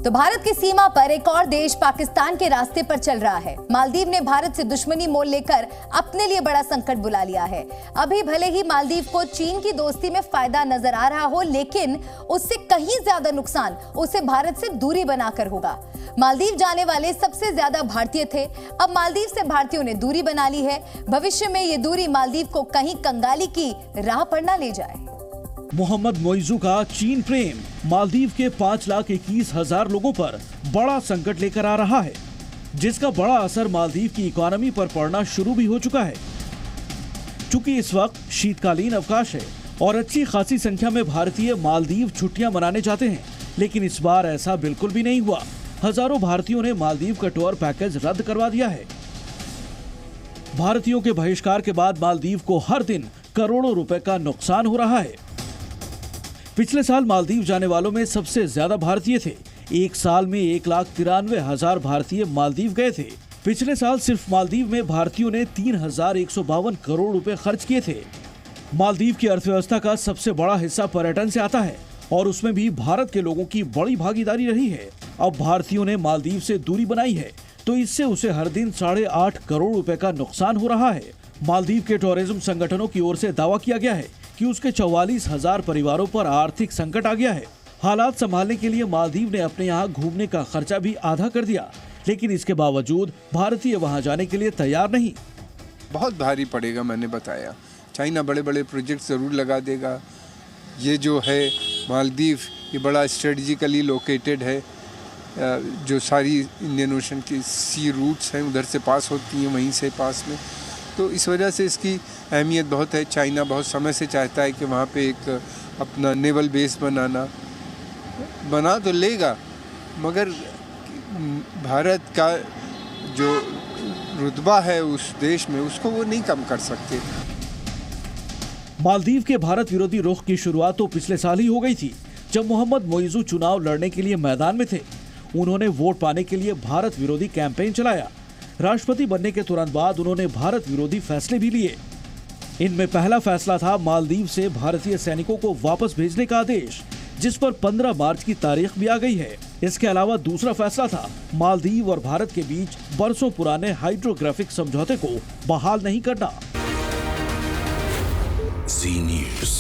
तो भारत की सीमा पर एक और देश पाकिस्तान के रास्ते पर चल रहा है। मालदीव ने भारत से दुश्मनी मोल लेकर अपने लिए बड़ा संकट बुला लिया है। अभी भले ही मालदीव को चीन की दोस्ती में फायदा नजर आ रहा हो, लेकिन उससे कहीं ज्यादा नुकसान उसे भारत से दूरी बनाकर होगा। मालदीव जाने वाले सबसे ज्यादा भारतीय थे, अब मालदीव से भारतीयों ने दूरी बना ली है। भविष्य में ये दूरी मालदीव को कहीं कंगाली की राह पर न ले जाए। मोहम्मद मोइजू का चीन प्रेम मालदीव के 5,21,000 लोगों पर बड़ा संकट लेकर आ रहा है, जिसका बड़ा असर मालदीव की इकोनॉमी पर पड़ना शुरू भी हो चुका है। चूंकि इस वक्त शीतकालीन अवकाश है और अच्छी खासी संख्या में भारतीय मालदीव छुट्टियां मनाने जाते हैं, लेकिन इस बार ऐसा बिल्कुल भी नहीं हुआ। हजारों भारतीयों ने मालदीव का टूर पैकेज रद्द करवा दिया है। भारतीयों के बहिष्कार के बाद मालदीव को हर दिन करोड़ों रुपए का नुकसान हो रहा है। पिछले साल मालदीव जाने वालों में सबसे ज्यादा भारतीय थे। एक साल में 1,93,000 भारतीय मालदीव गए थे। पिछले साल सिर्फ मालदीव में भारतीयों ने 3,152 करोड़ रुपए खर्च किए थे। मालदीव की अर्थव्यवस्था का सबसे बड़ा हिस्सा पर्यटन से आता है और उसमें भी भारत के लोगों की बड़ी भागीदारी रही है। अब भारतीयों ने मालदीव से दूरी बनाई है, तो इससे उसे हर दिन 8.5 करोड़ रुपए का नुकसान हो रहा है। मालदीव के टूरिज्म संगठनों की ओर से दावा किया गया है कि उसके 44,000 परिवारों पर आर्थिक संकट आ गया है। हालात संभालने के लिए मालदीव ने अपने यहाँ घूमने का खर्चा भी आधा कर दिया, लेकिन इसके बावजूद भारतीय वहाँ जाने के लिए तैयार नहीं। बहुत भारी पड़ेगा, मैंने बताया। चाइना बड़े बड़े प्रोजेक्ट जरूर लगा देगा। ये जो है मालदीव, ये बड़ा स्ट्रेटजिकली लोकेटेड है। जो सारी इंडियन ओशन की सी रूट्स हैं उधर से पास होती हैं, वहीं से पास में, तो इस वजह से इसकी अहमियत बहुत है। चाइना बहुत समय से चाहता है कि वहाँ पे एक अपना नेवल बेस बना तो लेगा, मगर भारत का जो रुतबा है उस देश में, उसको वो नहीं कम कर सकते। मालदीव के भारत विरोधी रुख की शुरुआत तो पिछले साल ही हो गई थी, जब मोहम्मद मोइजू चुनाव लड़ने के लिए मैदान में थे। उन्होंने वोट पाने के लिए भारत विरोधी कैंपेन चलाया। राष्ट्रपति बनने के तुरंत बाद उन्होंने भारत विरोधी फैसले भी लिए। इनमें पहला फैसला था मालदीव से भारतीय सैनिकों को वापस भेजने का आदेश, जिस पर 15 मार्च की तारीख भी आ गई है। इसके अलावा दूसरा फैसला था मालदीव और भारत के बीच बरसों पुराने हाइड्रोग्राफिक समझौते को बहाल नहीं करना। जी न्यूज़।